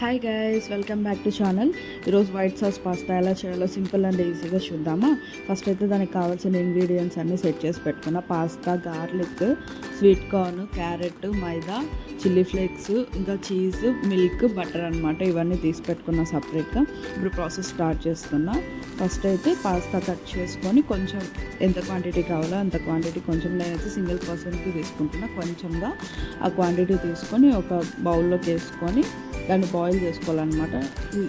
Hi guys, welcome back to channel. ఈరోజు white sauce pasta ఎలా చేయాలో సింపుల్ అండ్ ఈజీగా చూద్దామా. ఫస్ట్ అయితే దానికి కావాల్సిన ఇంగ్రీడియంట్స్ అన్నీ సెట్ చేసి పెట్టుకున్నా. Pasta, garlic, sweet corn, carrot, మైదా, చిల్లీ ఫ్లేక్స్, ఇంకా చీజ్, మిల్క్, బటర్ అనమాట. ఇవన్నీ తీసి పెట్టుకున్నా సపరేట్గా. ఇప్పుడు ప్రాసెస్ స్టార్ట్ చేస్తున్నా. ఫస్ట్ అయితే పాస్తా కట్ చేసుకొని కొంచెం ఎంత క్వాంటిటీ కావాలో అంత క్వాంటిటీ, కొంచెం నేనైతే సింగిల్ పర్సన్కి తీసుకుంటున్నా. కొంచెంగా ఆ క్వాంటిటీ తీసుకొని ఒక బౌల్లోకి వేసుకొని దాన్ని బాయిల్ చేసుకోవాలన్నమాట.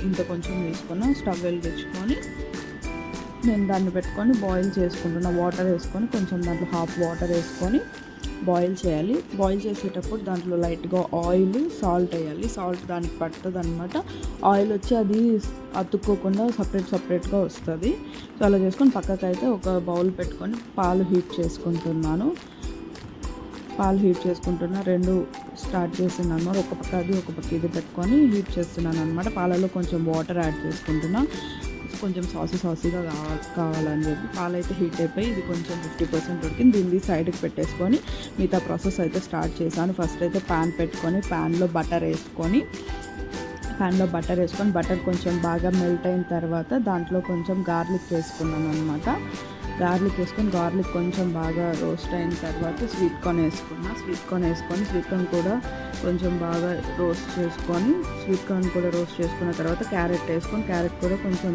ఇంత కొంచెం తీసుకున్నా. స్టవ్ వెలిగించుకొని నేను దాన్ని పెట్టుకొని బాయిల్ చేసుకుంటున్నా. వాటర్ వేసుకొని కొంచెం దాంట్లో హాఫ్ వాటర్ వేసుకొని బాయిల్ చేయాలి. బాయిల్ చేసేటప్పుడు దాంట్లో లైట్గా ఆయిల్, సాల్ట్ వేయాలి. సాల్ట్ దానికి పడుతుంది అనమాట. ఆయిల్ వచ్చి అది అతుక్కోకుండా సపరేట్గా వస్తుంది. సో అలా చేసుకొని పక్కకైతే ఒక బౌల్ పెట్టుకొని పాలు హీట్ చేసుకుంటున్నాను. రెండు స్టార్ట్ చేస్తున్నాను అనమాట. ఒక పక్క అది ఒక పక్క ఇది పెట్టుకొని హీట్ చేస్తున్నాను అనమాట. పాలలో కొంచెం వాటర్ యాడ్ చేసుకుంటున్నా. కొంచెం సాసీగా కావాలని చెప్పి పాలైతే హీట్ అయిపోయి ఇది కొంచెం 50% ఉడికింది. దీన్ని సైడ్కి పెట్టేసుకొని మిగతా ప్రాసెస్ అయితే స్టార్ట్ చేశాను. ఫస్ట్ అయితే ప్యాన్ పెట్టుకొని ప్యాన్లో బటర్ వేసుకొని బటర్ కొంచెం బాగా మెల్ట్ అయిన తర్వాత దాంట్లో కొంచెం గార్లిక్ వేసుకున్నాను అనమాట. గార్లిక్ కొంచెం బాగా రోస్ట్ అయిన తర్వాత స్వీట్ కార్న్ కూడా కొంచెం బాగా రోస్ట్ చేసుకున్న తర్వాత క్యారెట్ కూడా కొంచెం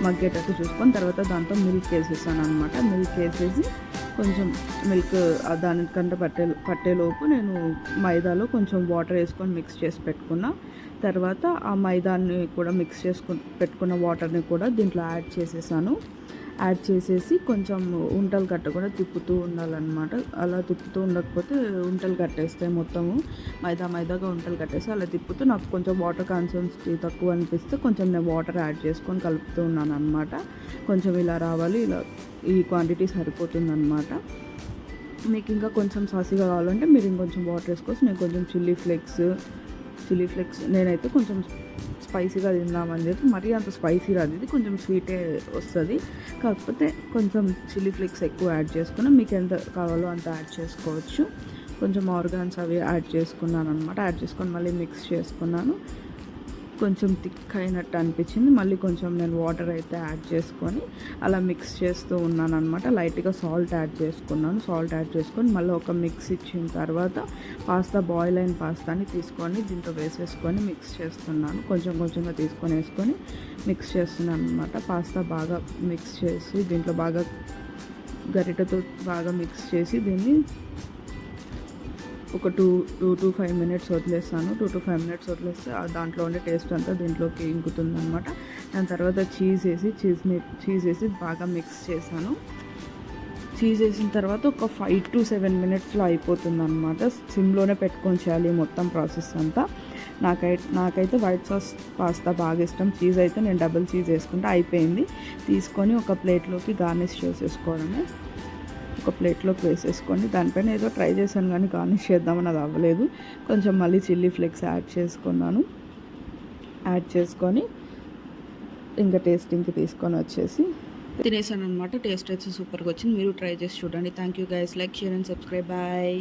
మగ్గేటట్టు చూసుకొని తర్వాత దాంట్లో మిల్క్ వేసేసాను అనమాట. మిల్క్ వేసేసి కొంచెం మిల్క్ దానికంటే పట్టేలోపు నేను మైదాలో కొంచెం వాటర్ వేసుకొని మిక్స్ చేసి పెట్టుకున్నా. తర్వాత ఆ మైదాన్ని కూడా మిక్స్ చేసుకొని పెట్టుకున్న వాటర్ని కూడా దీంట్లో యాడ్ చేసేసి కొంచెం ఉంటలు కట్టకుండా తిప్పుతూ ఉండాలన్నమాట. అలా తిప్పుతూ ఉండకపోతే ఉంటలు కట్టేస్తాయి. మొత్తము మైదాగా ఉంటలు కట్టేసి అలా తిప్పుతూ నాకు కొంచెం వాటర్ కన్సెన్సిటీ తక్కువ అనిపిస్తే కొంచెం నేను వాటర్ యాడ్ చేసుకొని కలుపుతూ ఉన్నాను అనమాట. కొంచెం ఇలా రావాలి, ఇలా ఈ క్వాంటిటీ సరిపోతుందన్నమాట. మీకు ఇంకా కొంచెం సాసీగా కావాలంటే మీరు ఇంకొంచెం వాటర్ వేసుకోవచ్చు. నేను కొంచెం చిల్లీ ఫ్లేక్స్ నేనైతే కొంచెం స్పైసీగా తిందామని చెప్పి మరీ అంత స్పైసీ రాదు, ఇది కొంచెం స్వీటే వస్తుంది. కాకపోతే కొంచెం చిల్లీ ఫ్లేక్స్ ఎక్కువ యాడ్ చేసుకుని మీకు ఎంత కావాలో అంత యాడ్ చేసుకోవచ్చు. కొంచెం ఆర్గాన్స్ అవి యాడ్ చేసుకున్నాను అనమాట. యాడ్ చేసుకొని మళ్ళీ మిక్స్ చేసుకున్నాను. కొంచెం థిక్ అయినట్టు అనిపించింది. మళ్ళీ కొంచెం నేను వాటర్ అయితే యాడ్ చేసుకొని అలా మిక్స్ చేస్తూ ఉన్నాను అనమాట. లైట్గా సాల్ట్ యాడ్ చేసుకొని మళ్ళీ ఒక మిక్స్ ఇచ్చిన తర్వాత బాయిల్ అయిన పాస్తాని తీసుకొని దీంట్లో వేసేసుకొని మిక్స్ చేస్తున్నాను. కొంచెంగా వేసుకొని మిక్స్ చేస్తున్నాను అనమాట. పాస్తా బాగా మిక్స్ చేసి దీంట్లో బాగా గరిటెతో బాగా మిక్స్ చేసి దీన్ని ఒక 2 to 5 minutes వదిలేస్తాను. 2 to 5 minutes వదిలేస్తే దాంట్లో ఉండే టేస్ట్ అంతా దీంట్లోకి ఇంకుతుంది అనమాట. దాని తర్వాత చీజ్ వేసి బాగా మిక్స్ చేశాను. చీజ్ వేసిన తర్వాత ఒక 5 to 7 minutesలో అయిపోతుంది అనమాట. సిమ్లోనే పెట్టుకొని చేయాలి మొత్తం ప్రాసెస్ అంతా. నాకైతే వైట్ సాస్ పాస్తా బాగా ఇష్టం. చీజ్ అయితే నేను డబుల్ చీజ్ వేసుకుంటే అయిపోయింది. తీసుకొని ఒక ప్లేట్లోకి గార్నిష్ చేసేసుకోవడమే. ఒక ప్లేట్లోకి వేసేసుకోండి. దానిపైన ఏదో ట్రై చేశాను కానీ గార్నిష్ చేద్దామని అది అవ్వలేదు. కొంచెం మళ్ళీ చిల్లీ ఫ్లేక్స్ యాడ్ చేసుకొని ఇంకా టేస్టింగ్కి తీసుకొని వచ్చేసి తినేసాను అనమాట. టేస్ట్ అయితే సూపర్గా వచ్చింది. మీరు ట్రై చేసి చూడండి. Thank you guys. Like, share and subscribe. Bye.